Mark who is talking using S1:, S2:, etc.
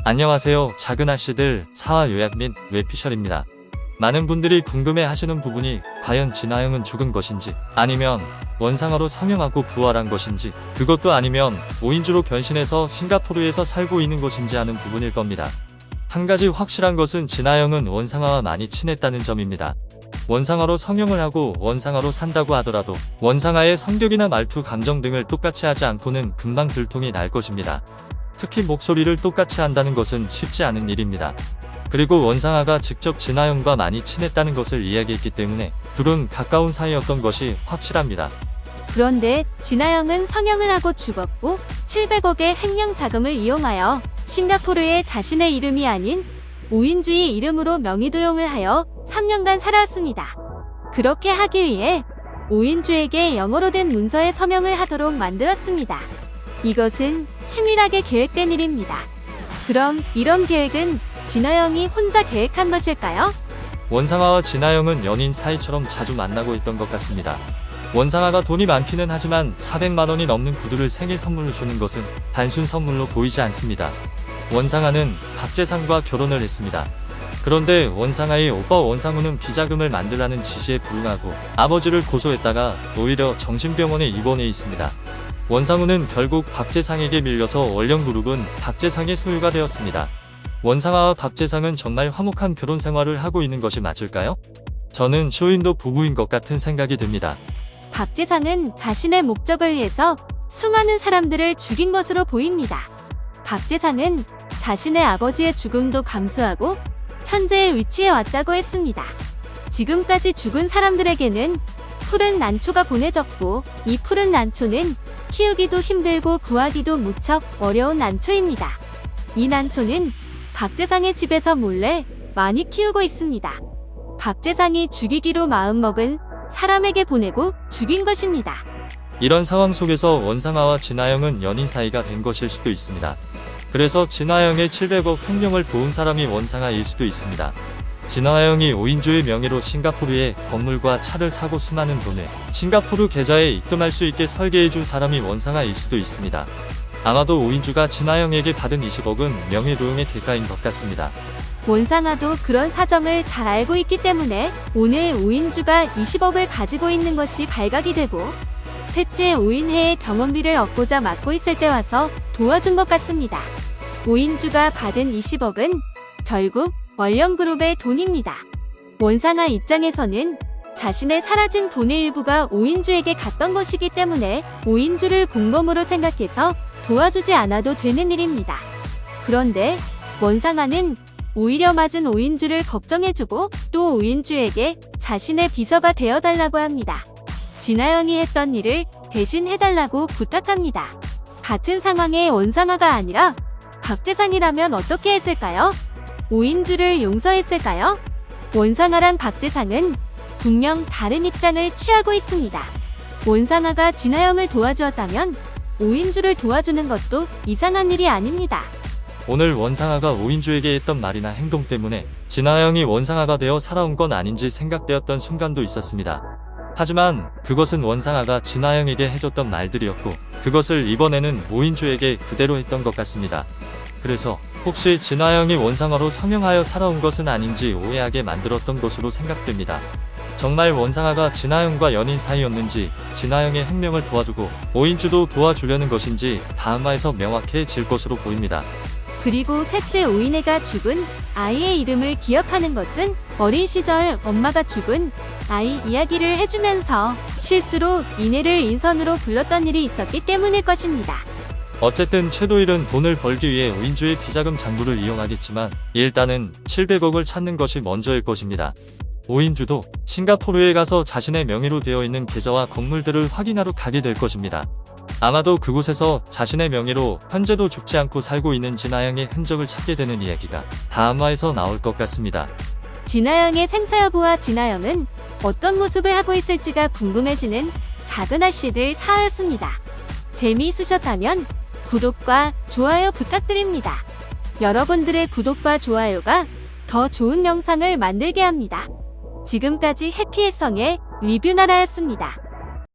S1: 안녕하세요. 작은 아씨들 사화 요약 및 웹피셜입니다. 많은 분들이 궁금해 하시는 부분이 과연 진아영은 죽은 것인지, 아니면 원상화로 성형하고 부활한 것인지, 그것도 아니면 5인주로 변신해서 싱가포르에서 살고 있는 것인지 하는 부분일 겁니다. 한 가지 확실한 것은 진아영은 원상화와 많이 친했다는 점입니다. 원상화로 성형을 하고 원상화로 산다고 하더라도 원상화의 성격이나 말투, 감정 등을 똑같이 하지 않고는 금방 들통이 날 것입니다. 특히 목소리를 똑같이 한다는 것은 쉽지 않은 일입니다. 그리고 원상화가 직접 진아영과 많이 친했다는 것을 이야기했기 때문에 둘은 가까운 사이였던 것이 확실합니다.
S2: 그런데 진아영은 성형을 하고 죽었고 700억의 횡령 자금을 이용하여 싱가포르에 자신의 이름이 아닌 오인주의 이름으로 명의도용을 하여 3년간 살아왔습니다. 그렇게 하기 위해 오인주에게 영어로 된 문서에 서명을 하도록 만들었습니다. 이것은 치밀하게 계획된 일입니다. 그럼 이런 계획은 진아영이 혼자 계획한 것일까요?
S1: 원상화와 진아영은 연인 사이처럼 자주 만나고 있던 것 같습니다. 원상화가 돈이 많기는 하지만 400만 원이 넘는 구두를 생일 선물로 주는 것은 단순 선물로 보이지 않습니다. 원상화는 박재상과 결혼을 했습니다. 그런데 원상화의 오빠 원상우는 비자금을 만들라는 지시에 불응하고 아버지를 고소했다가 오히려 정신병원에 입원해 있습니다. 원상우는 결국 박재상에게 밀려서 원령그룹은 박재상의 소유가 되었습니다. 원상화와 박재상은 정말 화목한 결혼 생활을 하고 있는 것이 맞을까요? 저는 쇼윈도 부부인 것 같은 생각이 듭니다.
S2: 박재상은 자신의 목적을 위해서 수많은 사람들을 죽인 것으로 보입니다. 박재상은 자신의 아버지의 죽음도 감수하고 현재의 위치에 왔다고 했습니다. 지금까지 죽은 사람들에게는 푸른 난초가 보내졌고, 이 푸른 난초는 키우기도 힘들고 구하기도 무척 어려운 난초입니다. 이 난초는 박재상의 집에서 몰래 많이 키우고 있습니다. 박재상이 죽이기로 마음먹은 사람에게 보내고 죽인 것입니다.
S1: 이런 상황 속에서 원상화와 진아영은 연인 사이가 된 것일 수도 있습니다. 그래서 진아영의 700억 횡령을 도운 사람이 원상화일 수도 있습니다. 진아영이 5인조의 명의로 싱가포르에 건물과 차를 사고 수많은 돈을 싱가포르 계좌에 입금할 수 있게 설계해준 사람이 원상화일 수도 있습니다. 아마도 5인주가 진아영에게 받은 20억은 명의도용의 대가인 것 같습니다.
S2: 원상화도 그런 사정을 잘 알고 있기 때문에 오늘 5인주가 20억을 가지고 있는 것이 발각이 되고 셋째 5인회의 병원비를 얻고자 맡고 있을 때 와서 도와준 것 같습니다. 5인주가 받은 20억은 결국 원령그룹의 돈입니다. 원상화 입장에서는 자신의 사라진 돈의 일부가 5인주에게 갔던 것이기 때문에 5인주를 공범으로 생각해서 도와주지 않아도 되는 일입니다. 그런데 원상화는 오히려 맞은 5인주를 걱정해주고 또 5인주에게 자신의 비서가 되어달라고 합니다. 진아영이 했던 일을 대신 해달라고 부탁합니다. 같은 상황에 원상화가 아니라 박재상이라면 어떻게 했을까요? 5인주를 용서했을까요? 원상화랑 박재상은 분명 다른 입장을 취하고 있습니다. 원상화가 진아영을 도와주었다면 5인주를 도와주는 것도 이상한 일이 아닙니다.
S1: 오늘 원상화가 5인주에게 했던 말이나 행동 때문에 진아영이 원상화가 되어 살아온 건 아닌지 생각되었던 순간도 있었습니다. 하지만 그것은 원상화가 진아영에게 해줬던 말들이었고 그것을 이번에는 5인주에게 그대로 했던 것 같습니다. 그래서 혹시 진아영이 원상화로 성형하여 살아온 것은 아닌지 오해하게 만들었던 것으로 생각됩니다. 정말 원상화가 진아영과 연인 사이였는지, 진아영의 횡령을 도와주고 5인주도 도와주려는 것인지 다음화에서 명확해질 것으로 보입니다.
S2: 그리고 셋째 5인회가 죽은 아이의 이름을 기억하는 것은 어린 시절 엄마가 죽은 아이 이야기를 해주면서 실수로 인회를 인선으로 불렀던 일이 있었기 때문일 것입니다.
S1: 어쨌든 최도일은 돈을 벌기 위해 5인주의 비자금 잔고를 이용하겠지만 일단은 700억을 찾는 것이 먼저일 것입니다. 5인주도 싱가포르에 가서 자신의 명의로 되어 있는 계좌와 건물들을 확인하러 가게 될 것입니다. 아마도 그곳에서 자신의 명의로 현재도 죽지 않고 살고 있는 진아영의 흔적을 찾게 되는 이야기가 다음화에서 나올 것 같습니다.
S2: 진아영의 생사 여부와 진아영은 어떤 모습을 하고 있을지가 궁금해지는 작은 아씨들 사화였습니다. 재미있으셨다면 구독과 좋아요 부탁드립니다. 여러분들의 구독과 좋아요가 더 좋은 영상을 만들게 합니다. 지금까지 해피해성의 리뷰나라였습니다.